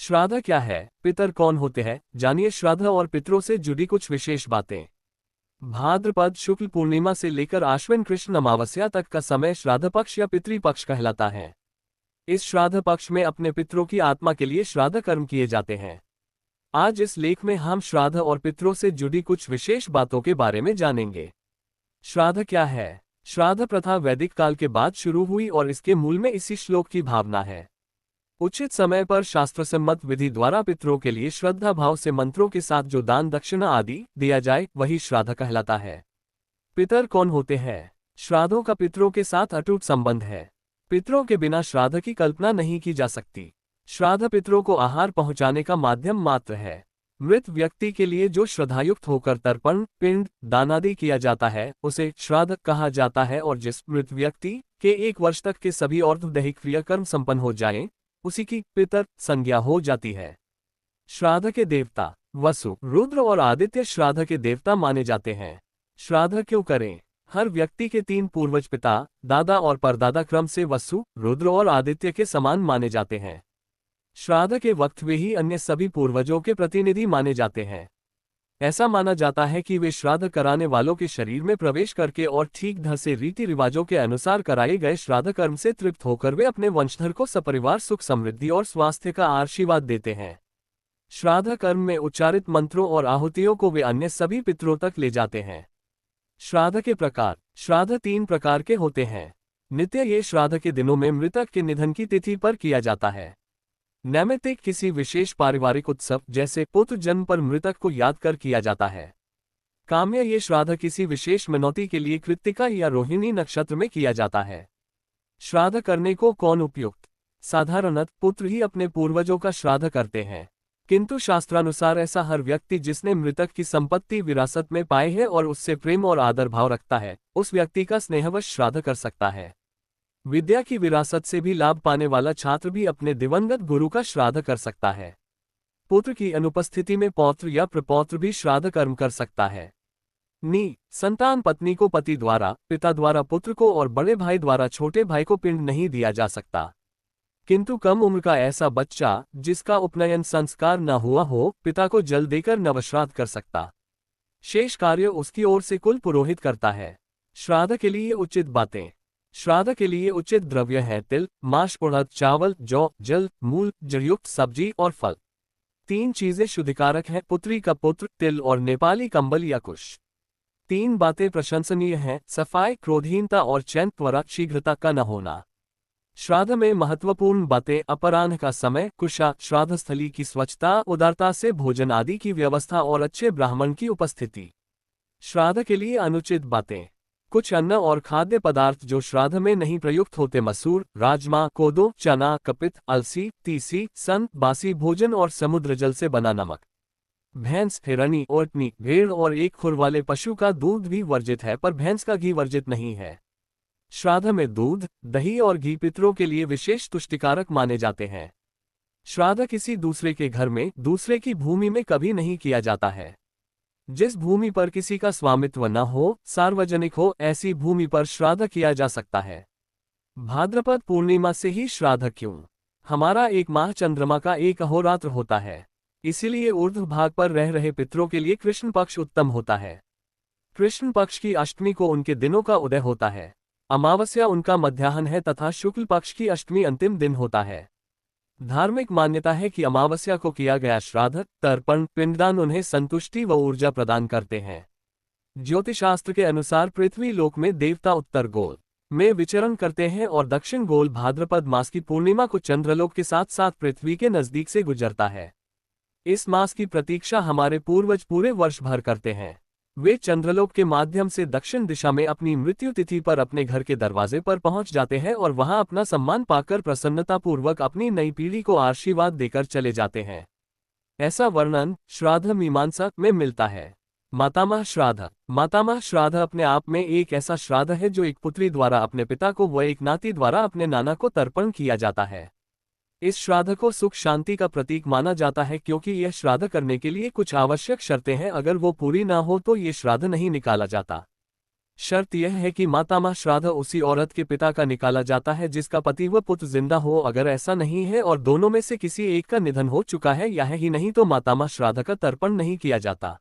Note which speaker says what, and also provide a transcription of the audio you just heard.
Speaker 1: श्राद्ध क्या है, पितर कौन होते हैं, जानिए श्राद्ध और पितरों से जुड़ी कुछ विशेष बातें। भाद्रपद शुक्ल पूर्णिमा से लेकर आश्विन कृष्ण अमावस्या तक का समय श्राद्ध पक्ष या पितृपक्ष कहलाता है। इस श्राद्ध पक्ष में अपने पितरों की आत्मा के लिए श्राद्ध कर्म किए जाते हैं। आज इस लेख में हम श्राद्ध और पितरों से जुड़ी कुछ विशेष बातों के बारे में जानेंगे। श्राद्ध क्या है? श्राद्ध प्रथा वैदिक काल के बाद शुरू हुई और इसके मूल में इसी श्लोक की भावना है। उचित समय पर शास्त्रसम्मत विधि द्वारा पितरों के लिए श्रद्धा भाव से मंत्रों के साथ जो दान दक्षिणा आदि दिया जाए वही श्राद्ध कहलाता है। पितर कौन होते हैं? श्राद्धों का पितरों के साथ अटूट संबंध है। पितरों के बिना श्राद्ध की कल्पना नहीं की जा सकती। श्राद्ध पितरों को आहार पहुंचाने का माध्यम मात्र है। मृत व्यक्ति के लिए जो श्रद्धायुक्त होकर तर्पण, पिंड, दान आदि किया जाता है उसे श्राद्ध कहा जाता है, और जिस मृत व्यक्ति के 1 वर्ष तक के सभी और्ध्वदैहिक क्रियाकर्म संपन्न हो जाएं, उसी की पितर संज्ञा हो जाती है। श्राद्ध के देवता वसु, रुद्र और आदित्य श्राद्ध के देवता माने जाते हैं। श्राद्ध क्यों करें? हर व्यक्ति के 3 पूर्वज पिता, दादा और परदादा क्रम से वसु, रुद्र और आदित्य के समान माने जाते हैं। श्राद्ध के वक्त वे ही अन्य सभी पूर्वजों के प्रतिनिधि माने जाते हैं। ऐसा माना जाता है कि वे श्राद्ध कराने वालों के शरीर में प्रवेश करके और ठीक ढंग से रीति रिवाजों के अनुसार कराए गए श्राद्ध कर्म से तृप्त होकर वे अपने वंशधर को सपरिवार सुख समृद्धि और स्वास्थ्य का आशीर्वाद देते हैं। श्राद्ध कर्म में उच्चारित मंत्रों और आहुतियों को वे अन्य सभी पितरों तक ले जाते हैं। श्राद्ध के प्रकार। श्राद्ध 3 प्रकार के होते हैं। नित्य ये श्राद्ध के दिनों में मृतक के निधन की तिथि पर किया जाता है। नैमित्तिक किसी विशेष पारिवारिक उत्सव जैसे पुत्र जन्म पर मृतक को याद कर किया जाता है। काम्य ये श्राद्ध किसी विशेष मनौती के लिए कृत्तिका या रोहिणी नक्षत्र में किया जाता है। श्राद्ध करने को कौन उपयुक्त? साधारणतः पुत्र ही अपने पूर्वजों का श्राद्ध करते हैं, किंतु शास्त्रानुसार ऐसा हर व्यक्ति जिसने मृतक की संपत्ति विरासत में पाई है और उससे प्रेम और आदर भाव रखता है, उस व्यक्ति का स्नेहवश श्राद्ध कर सकता है। विद्या की विरासत से भी लाभ पाने वाला छात्र भी अपने दिवंगत गुरु का श्राद्ध कर सकता है। पुत्र की अनुपस्थिति में पौत्र या प्रपौत्र भी श्राद्ध कर्म कर सकता है। संतान पत्नी को पति द्वारा, पिता द्वारा पुत्र को और बड़े भाई द्वारा छोटे भाई को पिंड नहीं दिया जा सकता, किंतु कम उम्र का ऐसा बच्चा जिसका उपनयन संस्कार न हुआ हो, पिता को जल देकर नवश्राद्ध कर सकता। शेष कार्य उसकी ओर से कुल पुरोहित करता है। श्राद्ध के लिए उचित बातें। श्राद्ध के लिए उचित द्रव्य है तिल, माश, उड़द, चावल, जौ, जल, मूल, जड़युक्त सब्जी और फल। 3 चीजें शुद्धिकारक हैं: पुत्री का पुत्र, तिल और नेपाली कंबल या कुश। 3 बातें प्रशंसनीय हैं: सफाई, क्रोधहीनता और चैन, त्वरा, शीघ्रता का न होना। श्राद्ध में महत्वपूर्ण बातें: अपराह्न का समय, कुशा, श्राद्ध स्थली की स्वच्छता, उदारता से भोजन आदि की व्यवस्था और अच्छे ब्राह्मण की उपस्थिति। श्राद्ध के लिए अनुचित बातें। कुछ अन्न और खाद्य पदार्थ जो श्राद्ध में नहीं प्रयुक्त होते: मसूर, राजमा, कोदो, चना, कपित, अलसी, तीसी, सन, बासी भोजन और समुद्र जल से बना नमक। भैंस, हिरनी, ओटनी, भेड़ और 1 खुर वाले पशु का दूध भी वर्जित है, पर भैंस का घी वर्जित नहीं है। श्राद्ध में दूध, दही और घी पितरों के लिए विशेष तुष्टिकारक माने जाते हैं। श्राद्ध किसी दूसरे के घर में, दूसरे की भूमि में कभी नहीं किया जाता है। जिस भूमि पर किसी का स्वामित्व न हो, सार्वजनिक हो, ऐसी भूमि पर श्राद्ध किया जा सकता है। भाद्रपद पूर्णिमा से ही श्राद्ध क्यों? हमारा 1 माह चंद्रमा का 1 अहोरात्र होता है, इसीलिए ऊर्ध्व भाग पर रह रहे पितरों के लिए कृष्ण पक्ष उत्तम होता है। कृष्ण पक्ष की अष्टमी को उनके दिनों का उदय होता है। अमावस्या उनका मध्याह्न है तथा शुक्ल पक्ष की अष्टमी अंतिम दिन होता है। धार्मिक मान्यता है कि अमावस्या को किया गया श्राद्ध, तर्पण, पिंडदान उन्हें संतुष्टि व ऊर्जा प्रदान करते हैं। ज्योतिषशास्त्र के अनुसार पृथ्वी लोक में देवता उत्तर गोल में विचरण करते हैं और दक्षिण गोल भाद्रपद मास की पूर्णिमा को चंद्रलोक के साथ साथ पृथ्वी के नजदीक से गुजरता है। इस मास की प्रतीक्षा हमारे पूर्वज पूरे वर्ष भर करते हैं। वे चंद्रलोक के माध्यम से दक्षिण दिशा में अपनी मृत्यु तिथि पर अपने घर के दरवाजे पर पहुंच जाते हैं और वहां अपना सम्मान पाकर प्रसन्नतापूर्वक अपनी नई पीढ़ी को आशीर्वाद देकर चले जाते हैं। ऐसा वर्णन श्राद्ध मीमांसा में मिलता है। मातामह श्राद्ध। मातामह श्राद्ध अपने आप में एक ऐसा श्राद्ध है जो एक पुत्री द्वारा अपने पिता को व एक नाती द्वारा अपने नाना को तर्पण किया जाता है। इस श्राद्ध को सुख शांति का प्रतीक माना जाता है, क्योंकि यह श्राद्ध करने के लिए कुछ आवश्यक शर्तें हैं। अगर वो पूरी ना हो तो ये श्राद्ध नहीं निकाला जाता। शर्त यह है कि मातामह श्राद्ध उसी औरत के पिता का निकाला जाता है जिसका पति व पुत्र जिंदा हो। अगर ऐसा नहीं है और दोनों में से किसी एक का निधन हो चुका है या ही नहीं तो मातामह श्राद्ध का तर्पण नहीं किया जाता।